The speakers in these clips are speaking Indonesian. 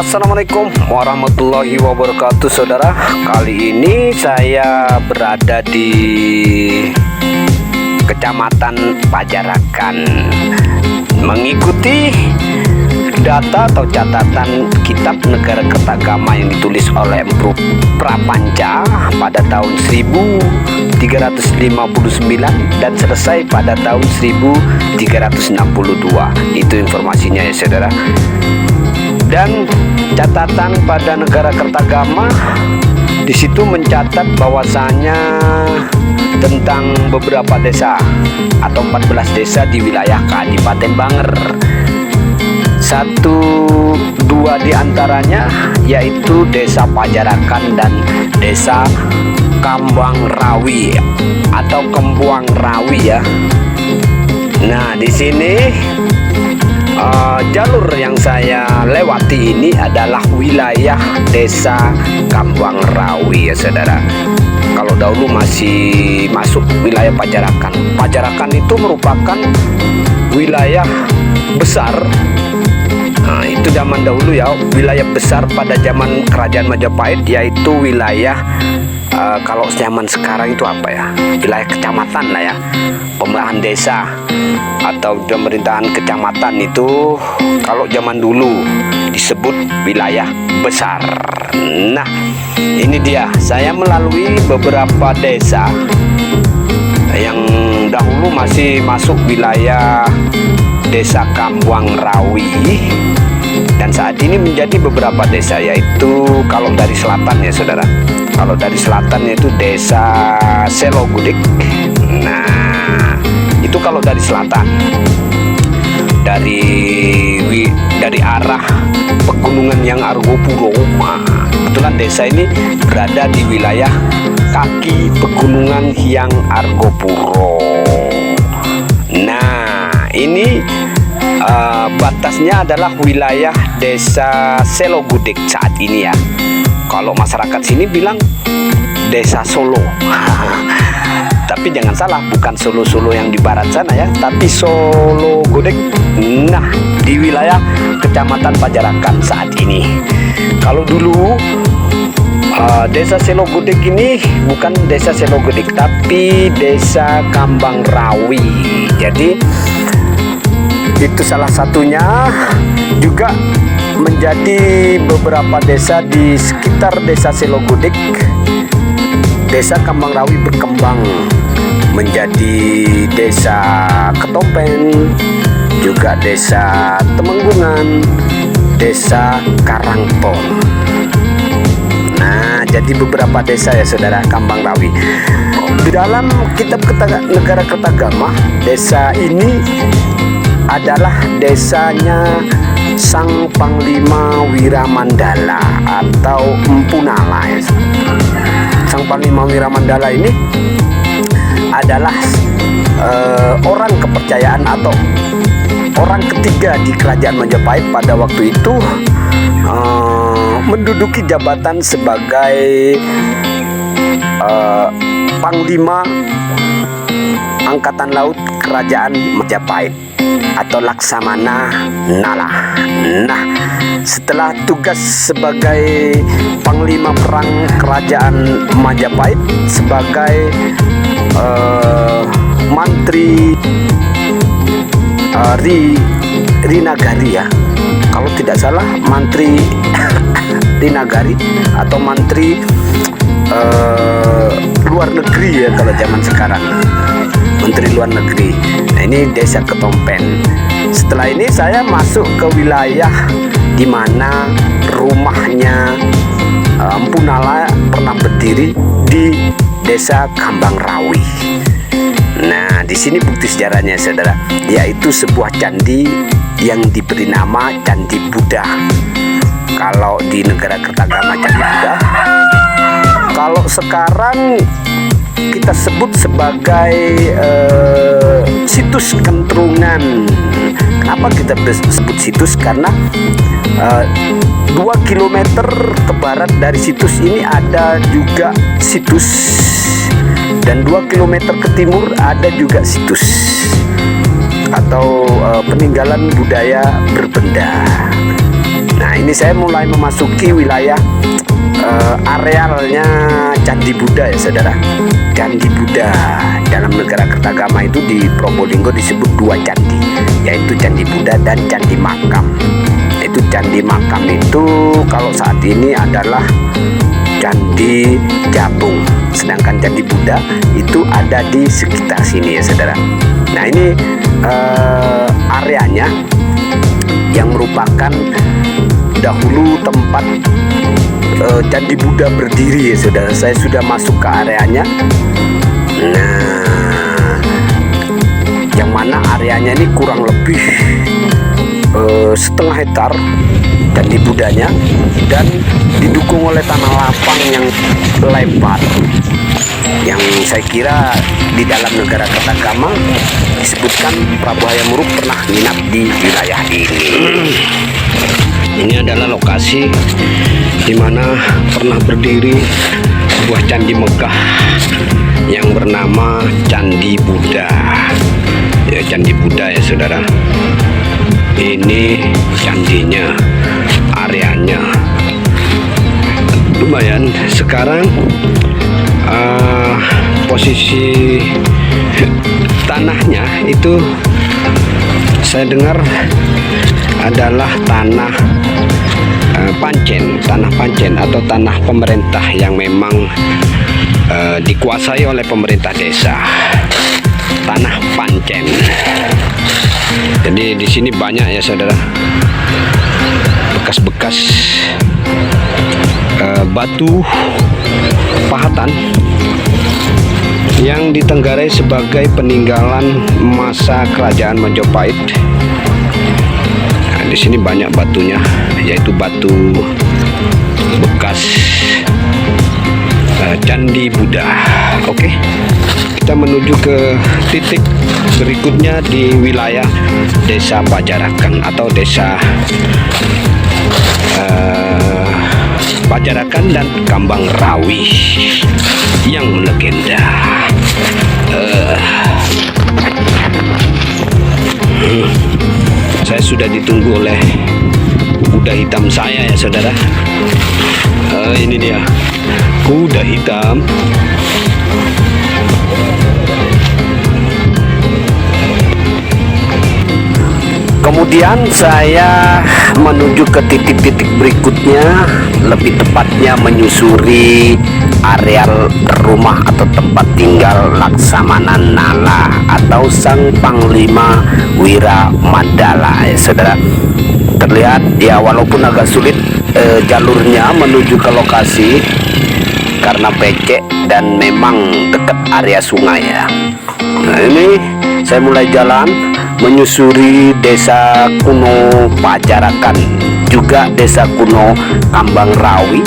Assalamualaikum warahmatullahi wabarakatuh, saudara. Kali ini saya berada di Kecamatan Pajarakan, mengikuti data atau catatan Kitab Negara Kertagama yang ditulis oleh Empu Prapanca pada tahun 1359 dan selesai pada tahun 1362. Itu informasinya ya, saudara. Dan catatan pada Negara Kertagama di situ mencatat bahwasanya tentang beberapa desa atau 14 desa di wilayah Kadipaten Banger. 1-2 diantaranya yaitu Desa Pajarakan dan Desa Kambang Rawi atau Kembuang Rawi ya. Nah, di sini jalur yang saya lewati ini adalah wilayah Desa Kambang Rawi ya, saudara. Kalau dahulu masih masuk wilayah Pajarakan. Pajarakan itu merupakan wilayah besar. Nah, itu zaman dahulu ya, wilayah besar pada zaman Kerajaan Majapahit, yaitu wilayah kalau zaman sekarang itu apa ya, wilayah kecamatan lah ya, pemerintahan desa atau pemerintahan kecamatan. Itu kalau zaman dulu disebut wilayah besar. Nah, ini dia, saya melalui beberapa desa yang dahulu masih masuk wilayah Desa Kambang Rawi dan saat ini menjadi beberapa desa, yaitu kalau dari selatan ya, saudara. Kalau dari selatan yaitu Desa Selogudik. Nah, itu kalau dari selatan, dari arah pegunungan yang Argopuro. Kebetulan desa ini berada di wilayah kaki pegunungan Hyang Argopuro. Nah, ini batasnya adalah wilayah Desa Selogudik saat ini ya. Kalau masyarakat sini bilang Desa Solo. Tapi jangan salah, bukan Solo yang di barat sana ya, tapi Solo Gudeg. Nah, di wilayah Kecamatan Pajarakan saat ini. Kalau dulu Desa Selogudik ini bukan Desa Selogudik, tapi Desa Kambang Rawi. Jadi itu salah satunya, juga menjadi beberapa desa di sekitar Desa Selogudik. Desa Kambang Rawi berkembang menjadi Desa Ketompen, juga Desa Temenggungan, Desa Karangton. Nah, jadi beberapa desa ya, saudara, Kambang Rawi. Di dalam Kitab Negara Kertagama, desa ini adalah desanya Sang Panglima Wiramandala atau Empu Nala ya. Sang Panglima Wiramandala ini adalah orang kepercayaan atau orang ketiga di Kerajaan Majapahit pada waktu itu, menduduki jabatan sebagai Panglima Angkatan Laut Kerajaan Majapahit atau Laksamana Nala. Nah, setelah tugas sebagai Panglima Perang Kerajaan Majapahit sebagai Mantri Rinagari ya, kalau tidak salah Mantri Rinagari atau Mantri Luar Negeri ya kalau zaman sekarang, Menteri Luar Negeri. Nah, ini Desa Ketompen. Setelah ini saya masuk ke wilayah di mana rumahnya Empu Nala pernah berdiri di Desa Kambang Rawi. Nah, di sini bukti sejarahnya, saudara, yaitu sebuah candi yang diberi nama Candi Buddha. Kalau di Negara Kertagama Candi Buddha. Kalau sekarang kita sebut sebagai situs Kentrungan. Kenapa kita sebut situs? Karena 2 km ke barat dari situs ini ada juga situs, dan 2 km ke timur ada juga situs atau peninggalan budaya berbenda. Nah, ini saya mulai memasuki wilayah arealnya Candi Buddha ya saudara. Candi Buddha dalam negara Kertagama itu di Probolinggo disebut dua candi, yaitu Candi Buddha dan Candi Makam. Itu Candi Makam itu kalau saat ini adalah Candi Jabung, sedangkan Candi Buddha itu ada di sekitar sini ya saudara. Nah, ini areanya yang merupakan dahulu tempat Candi Buddha berdiri ya saudara. Saya sudah masuk ke areanya. Nah, yang mana areanya ini kurang lebih setengah hektar Candi Buddhanya, dan didukung oleh tanah lapang yang lebar, yang saya kira di dalam negara Kertagama disebutkan Prabu Hayam Wuruk pernah menginap di wilayah ini. Ini adalah lokasi di mana pernah berdiri sebuah candi megah yang bernama Candi Buddha. Ya, Candi Buddha ya saudara. Ini candinya, areanya lumayan. Sekarang posisi tanahnya itu saya dengar adalah tanah tanah pancen atau tanah pemerintah yang memang dikuasai oleh pemerintah desa. Tanah pancen. Jadi di sini banyak ya saudara bekas-bekas batu pahatan yang ditenggarai sebagai peninggalan masa kerajaan Majapahit. Nah, di sini banyak batunya, yaitu batu bekas Candi Buddha. Oke, kita menuju ke titik berikutnya di wilayah Desa Pajarakan atau Desa Pajarakan dan Kambang Rawi yang melegenda. Saya sudah ditunggu oleh kuda hitam saya ya saudara. Ini dia kuda hitam. Kemudian saya menuju ke titik-titik berikutnya, lebih tepatnya menyusuri areal rumah atau tempat tinggal Laksamana Nala atau Sang Panglima Wiramandala ya saudara. Terlihat ya, walaupun agak sulit jalurnya menuju ke lokasi karena becek dan memang dekat area sungai ya. Nah, ini saya mulai jalan menyusuri desa kuno Pajarakan, juga desa kuno Kambang Rawi,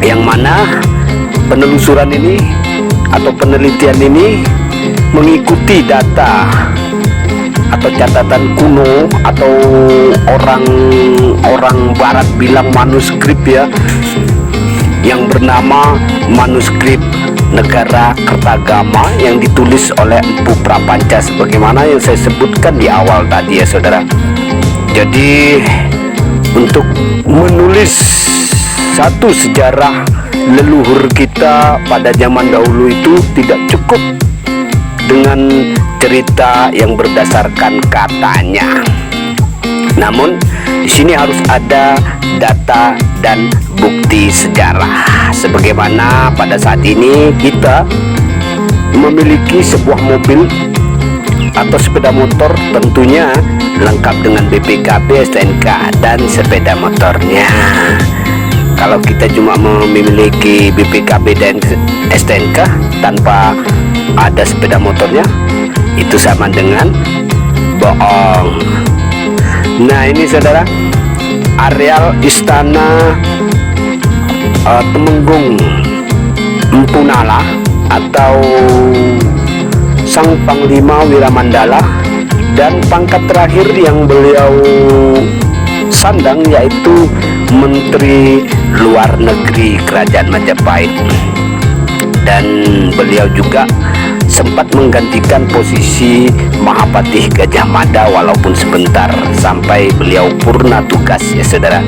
yang mana penelusuran ini atau penelitian ini mengikuti data atau catatan kuno atau orang barat bilang manuskrip ya, yang bernama manuskrip negara Kertagama yang ditulis oleh Empu Prapanca sebagaimana yang saya sebutkan di awal tadi ya saudara. Jadi untuk menulis satu sejarah leluhur kita pada zaman dahulu itu tidak cukup dengan cerita yang berdasarkan katanya, namun di sini harus ada data dan bukti sejarah. Sebagaimana pada saat ini kita memiliki sebuah mobil atau sepeda motor, tentunya lengkap dengan BPKB, STNK dan sepeda motornya. Kalau kita cuma memiliki BPKB dan STNK tanpa ada sepeda motornya, itu sama dengan bohong. Nah, ini saudara, areal Istana Temenggung Empu Nala atau Sang Panglima Wiramandala, dan pangkat terakhir yang beliau sandang yaitu Menteri Luar Negeri Kerajaan Majapahit, dan beliau juga sempat menggantikan posisi Mahapatih Gajah Mada walaupun sebentar sampai beliau purna tugas ya saudara.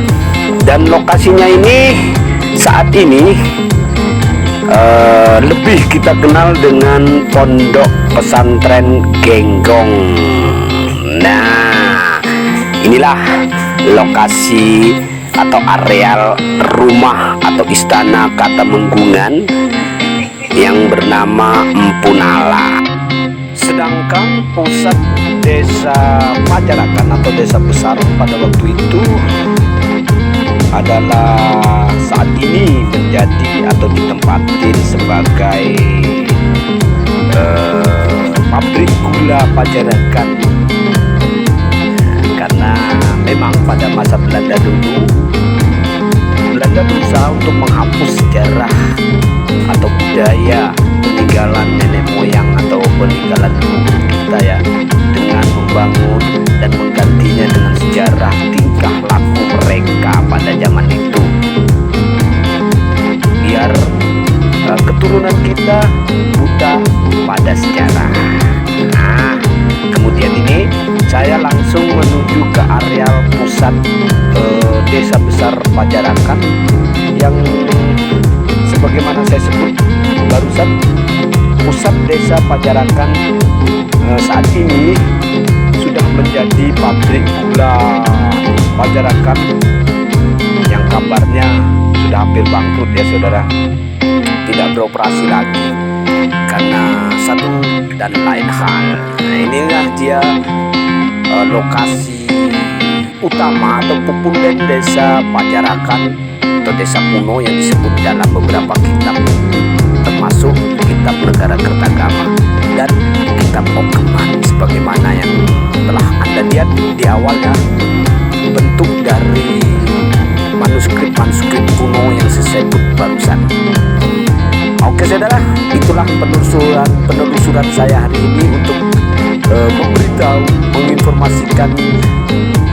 Dan lokasinya ini saat ini lebih kita kenal dengan Pondok Pesantren Genggong. Nah, inilah lokasi atau areal rumah atau istana Katamenggungan yang bernama Empunala. Sedangkan pusat desa Pajarakan atau desa besar pada waktu itu adalah saat ini menjadi atau ditempatin sebagai pabrik gula Pajarakan, karena memang pada masa Belanda dulu Belanda berusaha untuk menghapus sejarah atau budaya peninggalan nenek moyang atau peninggalan leluhur kita ya, dengan membangun dan menggantinya dengan sejarah tingkah laku mereka pada zaman itu, biar keturunan kita buta pada sejarah. Nah, kemudian ini saya langsung menuju ke areal pusat desa besar Pajarakan yang sebagaimana saya sebut barusan, pusat desa Pajarakan saat ini sudah menjadi pabrik gula Pajarakan yang kabarnya sudah hampir bangkrut ya saudara, tidak beroperasi lagi karena satu dan lain hal. Nah, inilah dia lokasi utama atau populer desa Pajarakan atau desa kuno yang disebut dalam beberapa kitab, termasuk kitab Negara Kertagama dan kitab Okeman, sebagaimana yang telah Anda lihat di awalnya bentuk dari manuskrip kuno yang saya sebut barusan. Oke saudara, itulah penelusuran saya hari ini untuk memberitahu, menginformasikan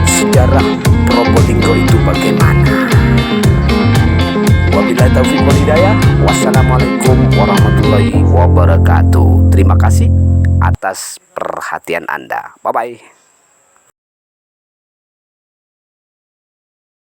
sejarah Probolinggo itu bagaimana. Wabillahi taufiq wal hidayah. Wassalamualaikum warahmatullahi wabarakatuh. Terima kasih atas perhatian Anda. Bye bye.